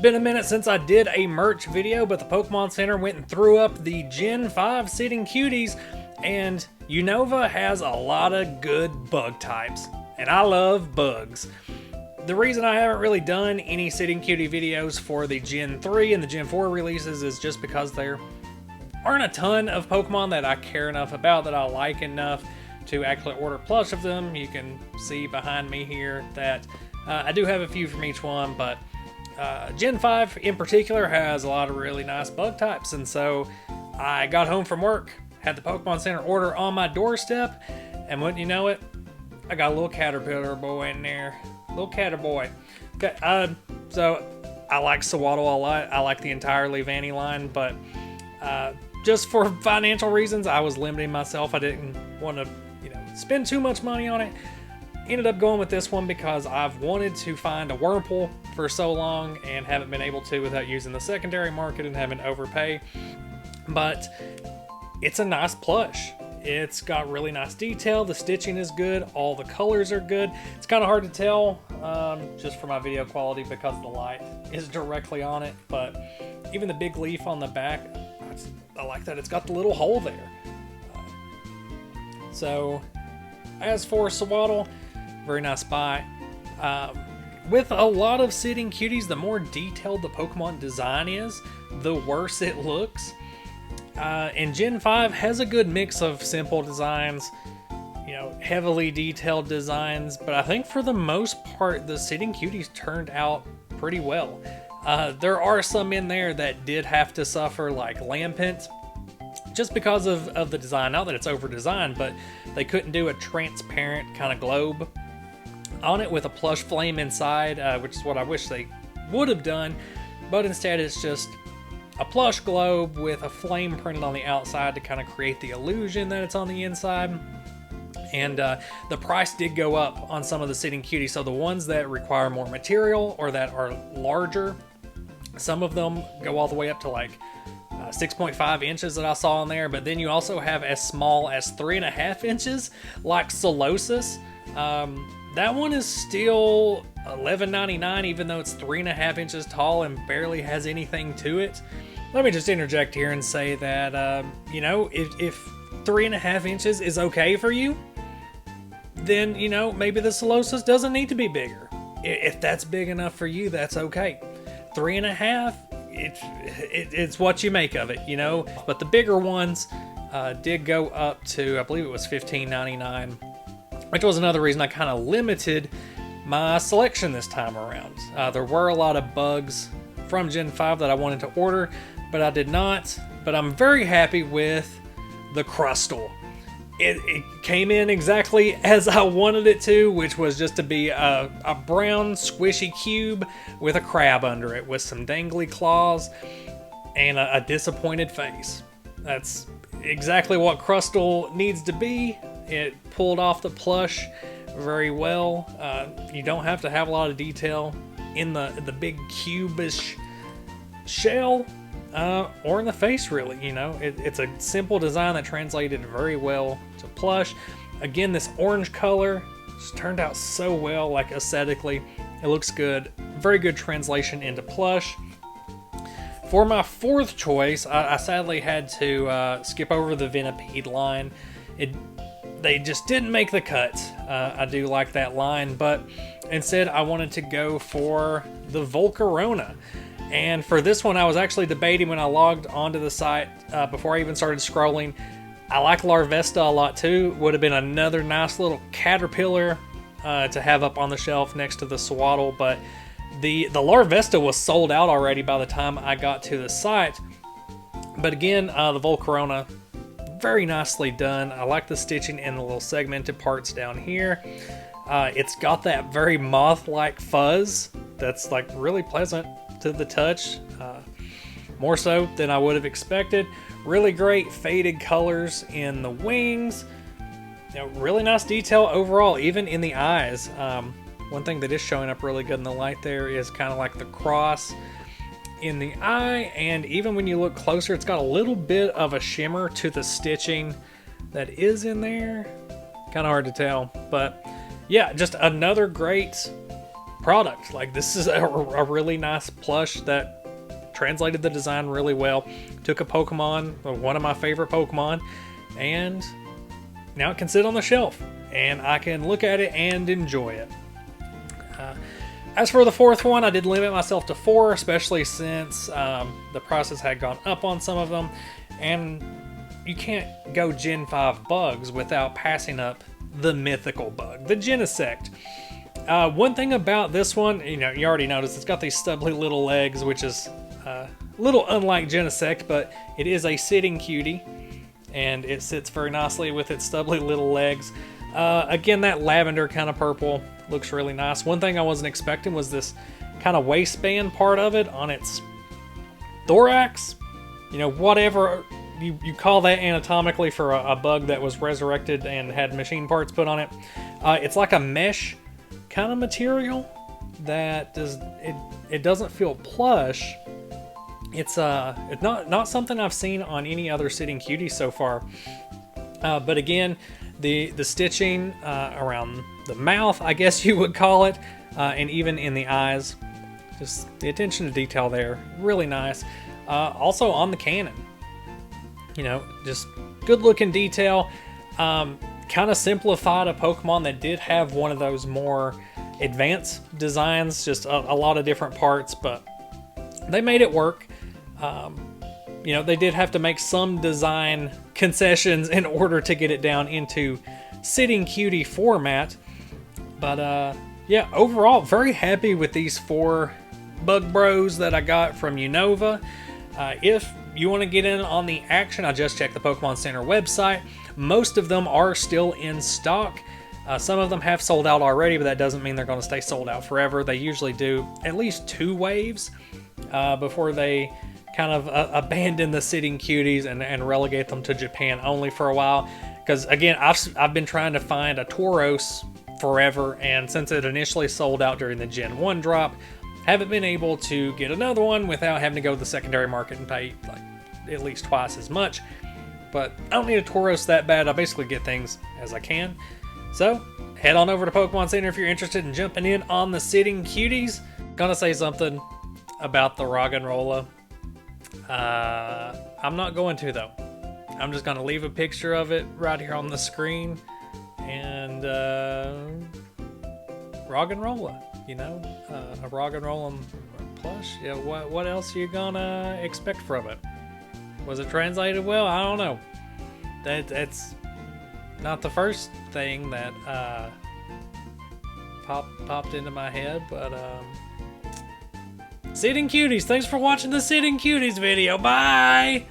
Been a minute since I did a merch video, but the Pokemon Center went and threw up the Gen 5 Sitting Cuties, and Unova has a lot of good bug types, and I love bugs. The reason I haven't really done any Sitting Cutie videos for the Gen 3 and the Gen 4 releases is just because there aren't a ton of Pokemon that I care enough about, that I like enough to actually order plush of them. You can see behind me here that I do have a few from each one, but Gen 5 in particular has a lot of really nice bug types, and so I got home from work, had the Pokemon Center order on my doorstep, and wouldn't you know it, I got a little Caterpillar boy in there. Little Caterboy. Okay, so I like Sewaddle a lot. I like the entire Leavanny line, but just for financial reasons, I was limiting myself. I didn't want to, spend too much money on it. Ended up going with this one because I've wanted to find a Wurmple for so long and haven't been able to without using the secondary market and having to overpay. But it's a nice plush. It's got really nice detail. The stitching is good. All the colors are good. It's kind of hard to tell just for my video quality because the light is directly on it. But even the big leaf on the back, I like that it's got the little hole there. So as for Sewaddle, very nice buy. With a lot of Sitting Cuties, the more detailed the Pokemon design is, the worse it looks. And Gen 5 has a good mix of simple designs, heavily detailed designs, but I think for the most part, the Sitting Cuties turned out pretty well. There are some in there that did have to suffer, like Lampent, just because of the design. Not that it's over-designed, but they couldn't do a transparent kind of globe on it with a plush flame inside, which is what I wish they would have done, but instead it's just a plush globe with a flame printed on the outside to kind of create the illusion that it's on the inside. And the price did go up on some of the Sitting Cuties, so the ones that require more material or that are larger, some of them go all the way up to like 6.5 inches that I saw on there, but then you also have as small as 3.5 inches, like Solosis. That one is still $11.99, even though it's 3.5 inches tall and barely has anything to it. Let me just interject here and say that, if 3.5 inches is okay for you, then, maybe the Solosis doesn't need to be bigger. If that's big enough for you, that's okay. 3.5, it's what you make of it, But the bigger ones did go up to, I believe it was $15.99, which was another reason I kind of limited my selection this time around. There were a lot of bugs from Gen 5 that I wanted to order, but I did not. But I'm very happy with the Crustle. It came in exactly as I wanted it to, which was just to be a brown squishy cube with a crab under it, with some dangly claws and a disappointed face. That's exactly what Crustle needs to be. It pulled off the plush very well. You don't have to have a lot of detail in the big cubish shell or in the face, really. It's a simple design that translated very well to plush. Again, this orange color just turned out so well, like aesthetically. It looks good. Very good translation into plush. For my fourth choice, I sadly had to skip over the Venipede line. They just didn't make the cut. I do like that line, but instead I wanted to go for the Volcarona. And for this one, I was actually debating when I logged onto the site before I even started scrolling. I like Larvesta a lot too. Would have been another nice little Caterpillar to have up on the shelf next to the Sewaddle, but the Larvesta was sold out already by the time I got to the site. But again, the Volcarona, very nicely done. I like the stitching in the little segmented parts down here. It's got that very moth-like fuzz that's like really pleasant to the touch, more so than I would have expected. Really great faded colors in the wings. Really nice detail overall, even in the eyes. One thing that is showing up really good in the light there is kind of like the cross in the eye, and even when you look closer, it's got a little bit of a shimmer to the stitching that is in there. Kind of hard to tell, but yeah, just another great product. Like, this is a really nice plush that translated the design really well. Took a Pokemon, one of my favorite Pokemon, and now it can sit on the shelf and I can look at it and enjoy it. As for the fourth one, I did limit myself to 4, especially since the prices had gone up on some of them, and you can't go Gen 5 bugs without passing up the mythical bug, the Genesect. One thing about this one, you already noticed it's got these stubbly little legs, which is a little unlike Genesect, but it is a sitting cutie, and it sits very nicely with its stubbly little legs. Again, that lavender kind of purple looks really nice. One thing I wasn't expecting was this kind of waistband part of it on its thorax. Whatever you call that anatomically for a bug that was resurrected and had machine parts put on it. It's like a mesh kind of material that it doesn't feel plush. It's not something I've seen on any other sitting cutie so far. But again, the stitching around the mouth, I guess you would call it, and even in the eyes, just the attention to detail there, really nice. Also on the cannon, just good looking detail. Kind of simplified a Pokemon that did have one of those more advanced designs, just a lot of different parts, but they made it work. They did have to make some design concessions in order to get it down into sitting cutie format. But yeah, overall, very happy with these 4 Bug Bros that I got from Unova. If you want to get in on the action, I just checked the Pokemon Center website. Most of them are still in stock. Some of them have sold out already, but that doesn't mean they're going to stay sold out forever. They usually do at least 2 waves before they kind of abandon the sitting cuties and relegate them to Japan only for a while. Because again, I've been trying to find a Tauros forever, and since it initially sold out during the Gen 1 drop, haven't been able to get another one without having to go to the secondary market and pay like at least twice as much. But I don't need a Tauros that bad. I basically get things as I can. So head on over to Pokemon Center if you're interested in jumping in on the sitting cuties. Gonna say something about the Roggenrola. I'm not going to, though. I'm just gonna leave a picture of it right here on the screen, and Roggenrola, a Roggenrola plush. Yeah, what else are you gonna expect from it? Was it translated well? I don't know. That's not the first thing that popped into my head, but Sitting Cuties, thanks for watching the Sitting Cuties video. Bye!